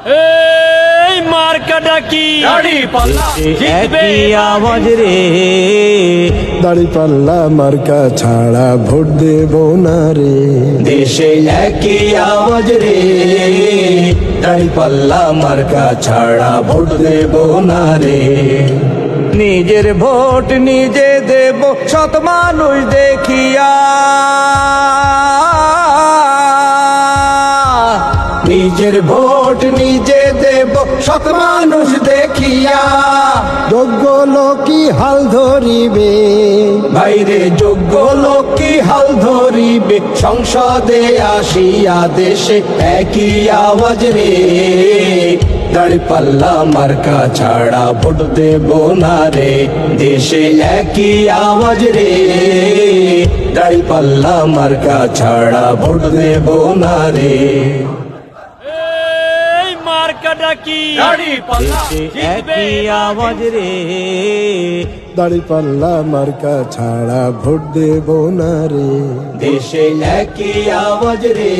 এই মার্কাটা কি দাড়িপাল্লা জিতবে আওয়াজ রে দাড়িপাল্লা মার্কা ছাড়া ভোট দেব না রে। দেশে একই আওয়াজ রে দাড়িপাল্লা মার্কা ছাড়া ভোট দেব না রে। নিজের ভোট নিজে দেব সৎ মানুষ দেখিয়া, নিজের ভোট নিজে দেব সৎ মানুষ দেখিয়া। যোগ্য লোকই হাল ধরিবে বাইরে, যোগ্য লোকই হাল ধরিবে সংসদে আসিয়া। দেশে একই আওয়াজ রে দাড়িপাল্লা মার্কা ছাড়া ভোট দেব না রে। দেশে একই আওয়াজ রে দাড়িপাল্লা মার্কা ছাড়া ভোট দেব না রে। মার্কাটা কি দাড়িপাল্লা জিতবে আওয়াজ রে দাড়িপাল্লা মার্কা ছাড়া ভোট দেব না রে। দেশে একই আওয়াজ রে।